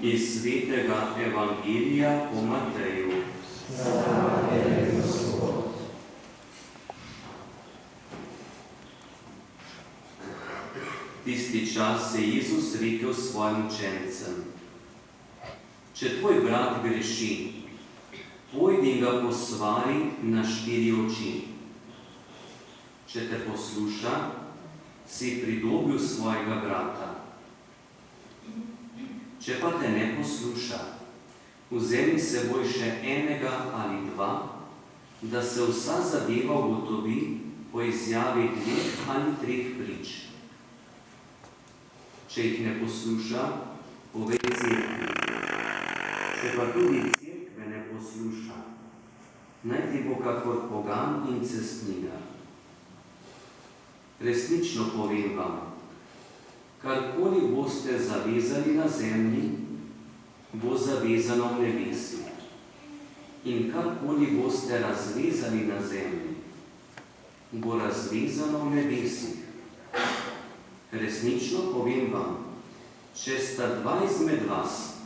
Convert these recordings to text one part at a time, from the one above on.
Iz svetega Evangelija po Mateju. Tisti čas je Jezus rekel svojim učencem: Če tvoj brat greši, pojdi in ga posvari na 4 oči. Če te posluša, si pridobil svojega brata. Če pa te ne posluša, vzemi s seboj še enega ali 2, da se vsa zadeva ugotovi po izjavi 2 ali 3 prič. Če jih ne posluša, povej cerkvi. Če pa tudi cerkve ne posluša, naj ti bo kakor pogan in cestnina. Resnično povem vam, karkoli boste zavezali na zemlji, bo zavezano v nebesi. In karkoli boste razvezali na zemlji, bo razvezano v nebesih. Resnično povem vam, če sta 2 izmed vas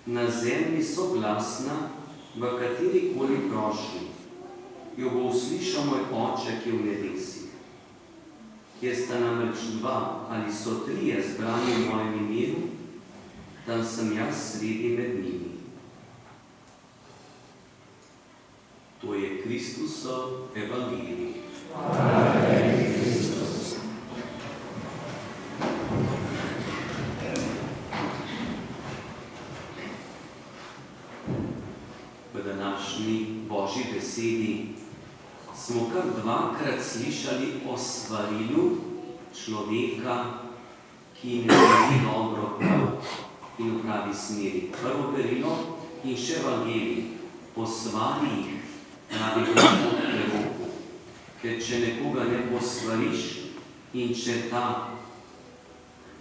na zemlji soglasna v katerikoli prošnji, jo bo uslišal moj Oče, ki je v nebesih. Kjer sta namreč 2 ali so 3 zbrani v mojem imenu, tam sem jaz sredi med njimi. To je Kristusov evangelij. V današnji Božji besedi smo kar 2-krat slišali o svarilu človeka, ki ne želi dobro prav in v pravi smeri. Prvo berilo in še evangelij: posvari jih, pravi Gospod prevoku. Ker če nekoga ne posvariš in če ta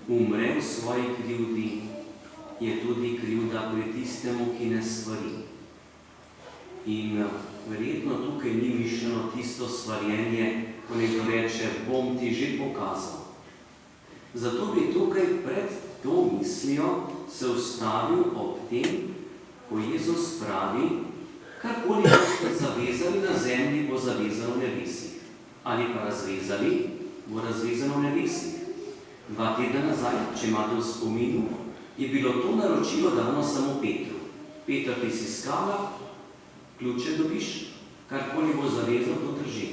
umre v svoji krivdi, je tudi krivda pri tistemu, ki ne svari. In verjetno tukaj ni mišljeno tisto svarjenje, ko nekdo reče, bom ti že pokazal. Zato bi tukaj pred to mislijo se ustavil ob tem, ko Jezus pravi, karkoli boste zavezali na zemlji, bo zavezano v nebesih. Ali pa razvezali, bo razvezano v nebesih. 2 tedna nazaj, če imate v spominu, je bilo to naročilo dano samo Petru. Peter, ti si skala, ključe dobiš, karkoli bo zavezal, to drži.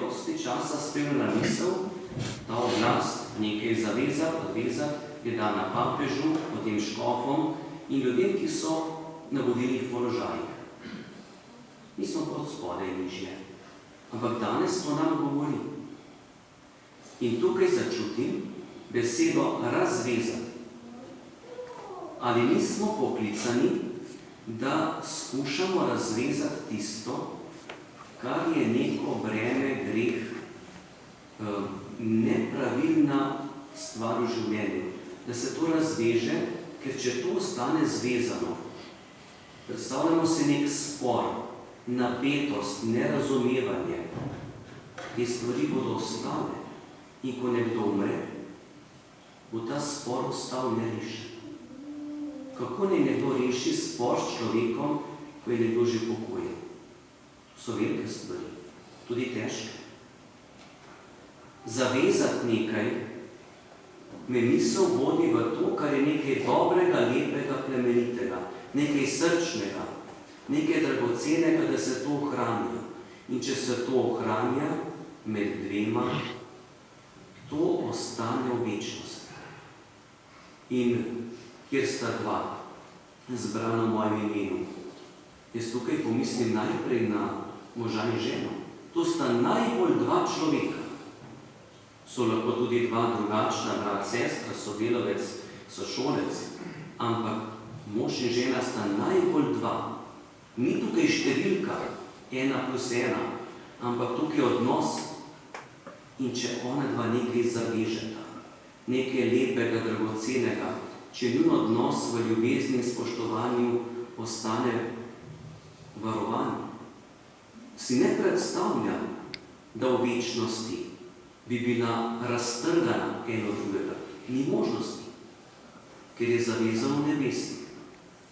Dosti časa spremljala misel, ta oblast nekaj zavezati, je dana papežu, potem škofom in ljudem, ki so na vodilnih položajih. Mi smo pa od spodaj nižje, ampak danes to nam govori. In tukaj začutim besedo razvezati. Ali nismo poklicani, da skušamo razvezati tisto, kar je neko breme, greh, nepravilna stvar v življenju. Da se to razveže, ker če to ostane zvezano, predstavljamo si nek spor, napetost, nerazumevanje, te stvari bodo ostale. In ko nekdo umre, bo ta spor ostal nerešen. Kako naj nekdo reši spor s človekom, ko je nekdo že pokojen? So velike stvari, tudi težke. Zavezati nekaj me misel vodi v to, kar je nekaj dobrega, lepega, plemenitega, nekaj srčnega, nekaj dragocenega, da se to ohranja. In če se to ohranja med 2, to ostane v večnosti. In kjer sta 2 zbrana v mojem imenu. Jaz tukaj pomislim najprej na moža in ženo. To sta najbolj 2 človeka. So lahko tudi 2 drugačna, brat, sestra, sodelavec, sošolec, ampak mož in žena sta najbolj 2. Ni tukaj številka 1+1, ampak tukaj odnos. In če ona 2 nekaj zavežeta, nekaj lepega, dragocenega, če njun odnos v ljubezni in spoštovanju ostane varovan, si ne predstavljam, da v večnosti bi bila raztrgana eno drugega. Ni možnosti. ker je zavezal v nebesi.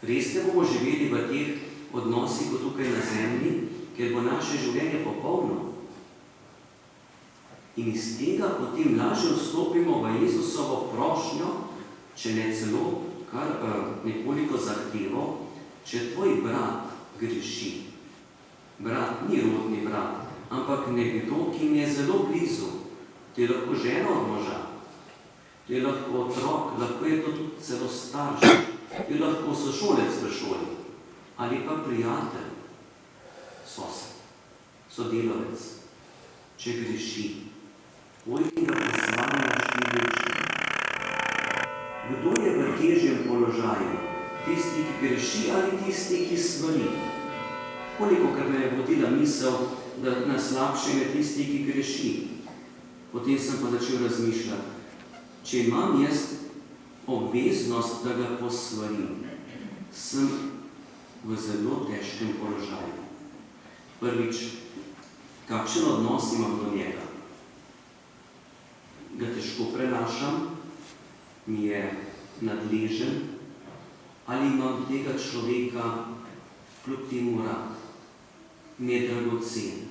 Res ne bomo živeli v teh odnosih kot tukaj na zemlji, ker bo naše življenje popolno. In iz tega potem lažje vstopimo v Jezusovo prošnjo, če ne celo kar nekoliko zahtevo, če tvoj brat greši. Brat ni rodni brat, ampak nekdo, ki mi je zelo blizu. To je lahko žena od moža, to je lahko otrok, lahko je to tudi celo starš, to je lahko sošolec v šoli ali pa prijatelj, sosed, sodelavec. Če greši, pojdi ga poslavljaš in greši. Kdo je v težjem položaju? Tisti, ki greši ali tisti, ki svari? Kolikokrat me je vodila misel, da najslabše je tisti, ki greši. Potem sem pa začel razmišljati, če imam jaz obveznost, da ga posvarim, sem v zelo težkem položaju. Prvič, kakšen odnos imam do njega? Ga težko prenašam, mi je nadležen, ali imam tega človeka kljub temu rad, mi je dragocen,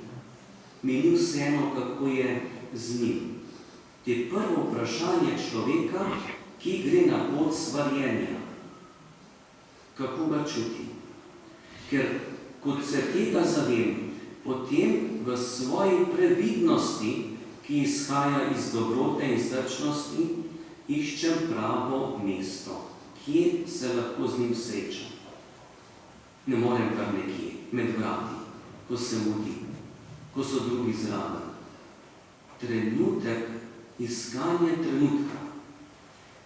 mi ni vseeno, kako je z njim. To je prvo vprašanje človeka, ki gre na pot svarjenja. Kako ga čuti? Ker, kot se tega zavem, potem v svoji previdnosti, ki izhaja iz dobrote in srčnosti, iščem pravo mesto, kje se lahko z njim srečam. Ne morem kar nekje, med vrati, ko se mudi, ko so drugi zraven. Trenutek, iskanje trenutka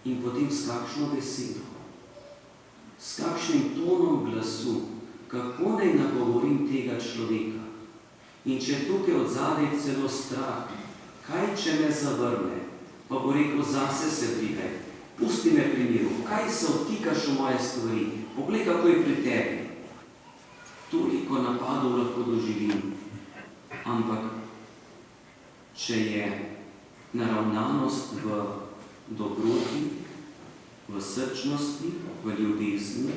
in potem s kakšno besedo, s kakšnim tonom glasu, kako naj nagovorim tega človeka. In če tukaj od zadaj celo strah, kaj če me zavrne, pa bo rekel, zase se pride, pusti me pri miru, kaj se vtikaš v moje stvari, poglej, kako je pri tebi. Toliko napadov lahko doživim, ampak če je naravnanost v dobroti, v srčnosti, v ljubezni,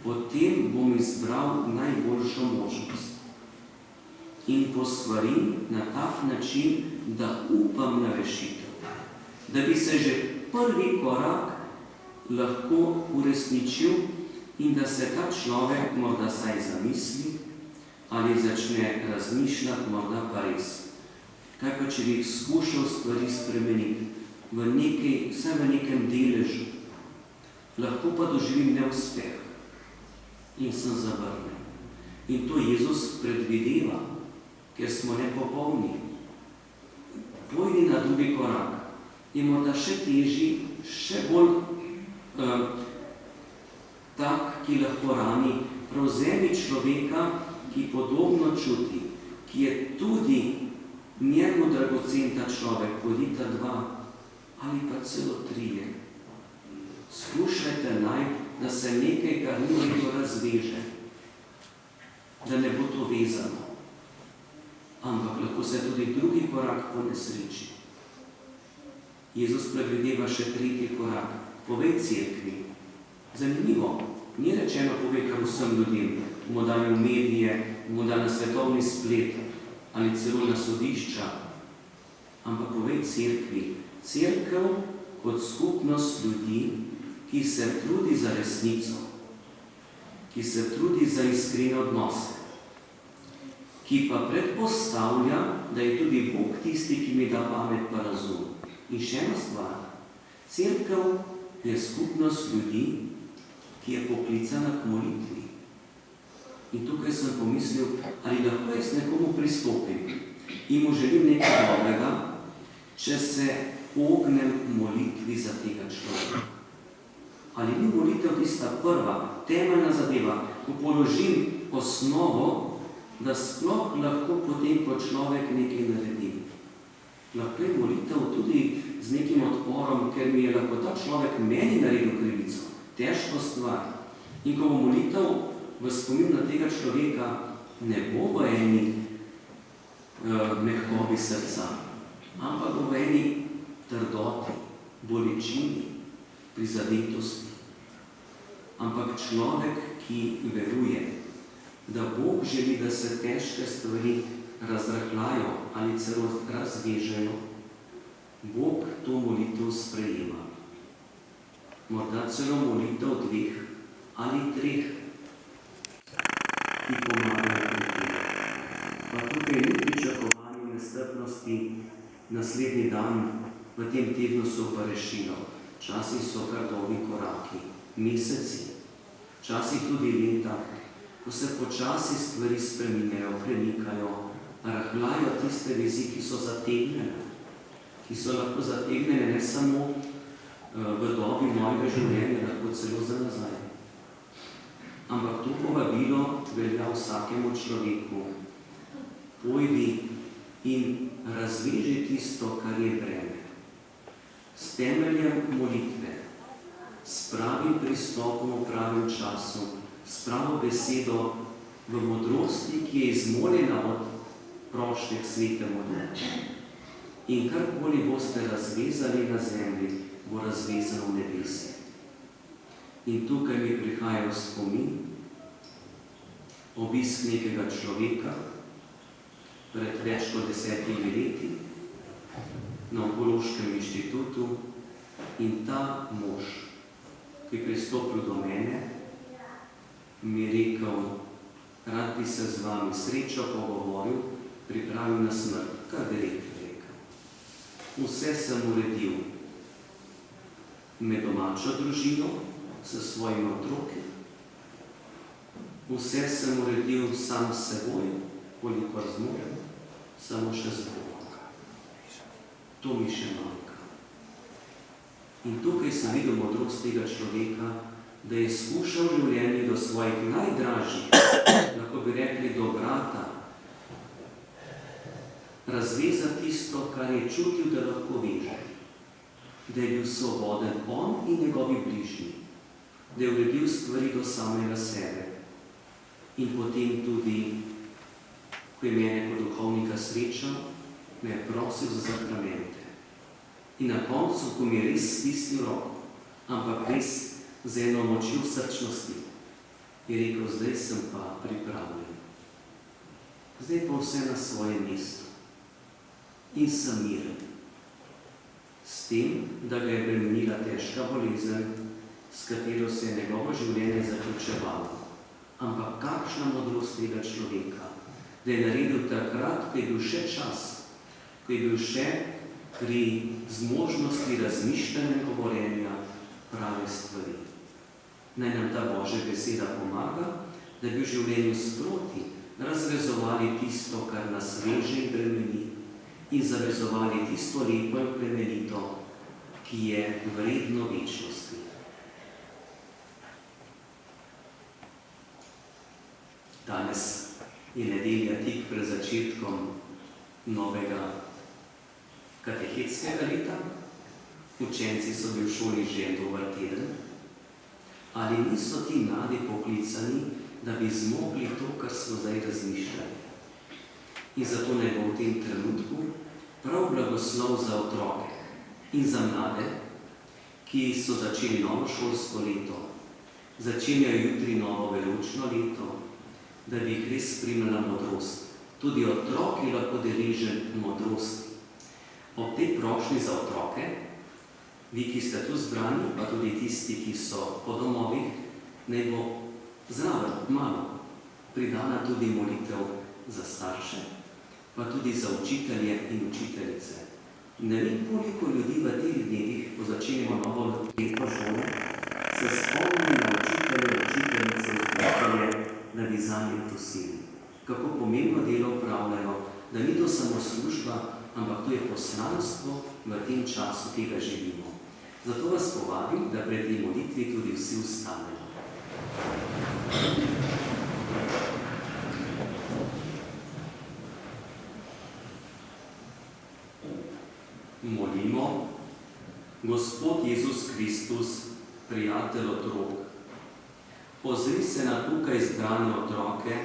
potem bom izbral najboljšo možnost. In posvarim na tak način, da upam na rešitev. Da bi se že prvi korak lahko uresničil in da se ta človek morda saj zamisli ali začne razmišljati morda pa res. Kaj pa, če bi skušal stvari spremeniti v nekaj, vsaj v nekem deležu, lahko pa doživim neuspeh in sem zavrnjen. In to Jezus predvideva, ker smo nepopolni. Pojdi na drugi korak, je morda še težji, še bolj tak, ki lahko rani. Prevzemi človeka, ki podobno čuti, ki je tudi njemu dragocen ta človek, pojdita dva ali pa celo trije. Skušajte najti, da se nekaj, kar ni redo, razveže, da ne bo to vezano. Ampak lahko se tudi drugi korak ponesreči. Jezus predvideva še tretji korak. Povej cerkvi. Zanimivo, ni rečeno povej kar vsem ljudem, bomo dali v medije, bomo dali na svetovni splet ali celo na sodišča, ampak povej cerkvi. Cerkev kot skupnost ljudi, ki se trudi za resnico, ki se trudi za iskrene odnose, ki pa predpostavlja, da je tudi Bog tisti, ki mi da pamet pa razum. In še ena stvar, cerkev je skupnost ljudi, ki je poklicana k molitvi. In tukaj sem pomislil, ali lahko jaz nekomu pristopim in mu želim nekaj dobrega, če se ognem molitvi za tega človeka. Ali ni molitev tista prva, temeljna zadeva, ko položim osnovo, da sploh lahko potem kot človek nekaj naredim. Lahko je molitev tudi z nekim odporom, ker mi je lahko ta človek meni naredil krivico. Težko stvar. In ko bo molitev v spomin na tega človeka, ne bo v eni mehkobi srca, ampak bo v eni trdoti, bolečini, prizadetosti. Ampak človek, ki veruje, da Bog želi, da se težke stvari razrahljajo ali celo razvežejo, Bog to molitev sprejema. Morda celo molitev 2 ali 3, ki pomagajo pri tem. Pa tukaj ni pričakovanje nestrpnosti, naslednji dan, v tem tednu so pa rešilo. Včasih so kar dolgi koraki, meseci, včasih tudi leta, ko se počasi stvari spreminjajo, premikajo, rahljajo tiste vezi, ki so zategnjene, ki so lahko zategnjene ne samo v dobi mojega življenja, lahko celo za nazaj. Ampak to povabilo velja vsakemu človeku. Pojdi in razveži tisto, kar je breme. S temeljem molitve, s pravim pristopom v pravem času, s pravo besedo v modrosti, ki je izmoljena od prošnje k svetemu duhu. In karkoli boste razvezali na zemlji, bo razvezano v nebesi. In tukaj mi prihaja v spomin obisk nekega človeka pred več kot 10 leti na Onkološkem inštitutu, in ta mož, ki je pristopil do mene, mi je rekel, rad bi se z vami srečo pogovoril, pripravil na smrt, kar direktno rekel. Vse sem uredil med domačo družino, s svojimi otroki, vse sem uredil sam s seboj, kolikor zmorem, samo še z Bogom. To mi še manjka. In tukaj sem videl modrost tega človeka, da je skušal življenje do svojih najdražjih, lahko bi rekli do brata, razvezati tisto, kar je čutil, da lahko veže. Da je bil svoboden on in njegovi bližnji, da je uredil stvari do samega sebe. In potem tudi, ko je mene kot duhovnika srečal, me je prosil za sakramente. In na koncu, ko mi je res stisnil roko, ampak res z eno močjo srčnosti, je rekel, zdaj sem pa pripravljen. Zdaj pa vse na svojem mestu. In sem miren. S tem, da ga je bremenila težka bolezen, s katero se je njegovo življenje zaključevalo. Ampak kakšna modrost tega človeka, da je naredil takrat, ko je bil še čas, ko je bil še pri zmožnosti razmišljanja in govorjenja prave stvari. Naj nam ta Božja beseda pomaga, da bi v življenju sproti razvezovali tisto, kar nas veže in bremeni, in zavezovali tisto lepo in plemenito, ki je vredno večnosti. Danes je nedelja tik pred začetkom novega katehetskega leta. Učenci so bili v šoli že en dober teden. Ali niso ti mladi poklicani, da bi zmogli to, kar smo zdaj razmišljali? In zato naj bo v tem trenutku prav blagoslov za otroke in za mlade, ki so začeli novo šolsko leto, začenjajo jutri novo veroučno leto, da bi jih res spremljala modrost. Tudi otrok je lahko deležen modrosti. Ob tej prošnji za otroke, vi, ki ste tu zbrani, pa tudi tisti, ki so po domovih, naj bo zraven malo pridana tudi molitev za starše, pa tudi za učitelje in učiteljice. Ne vem, koliko ljudi v teh dnevih, ko začenjamo novo leto šole, se spomni na učitelje, učiteljice, vzgojitelje, da bi zanje prosili. Kako pomembno delo upravljajo, da ni to samo služba, ampak to je poslanstvo v tem času, ki ga živimo. Zato vas povabim, da pred tej molitvi tudi vsi vstanemo. Molimo, Gospod Jezus Kristus, prijatelj otrok, ozri se na tukaj zbrane otroke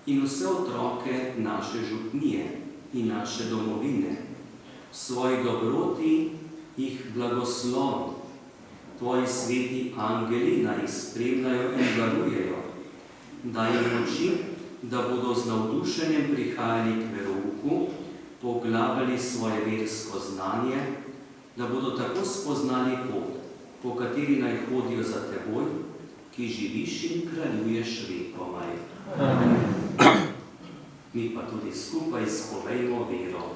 in vse otroke naše župnije in naše domovine. V svoji dobroti jih blagoslovi, tvoji sveti angeli naj spremljajo in varujejo, daj jim moči, da bodo z navdušenjem prihajali k verouku, poglabljali svoje versko znanje, da bodo tako spoznali pot, po kateri naj hodijo za teboj, ki živiš in kraljuješ vekomaj. Mi pa tudi skupaj spovejmo vero.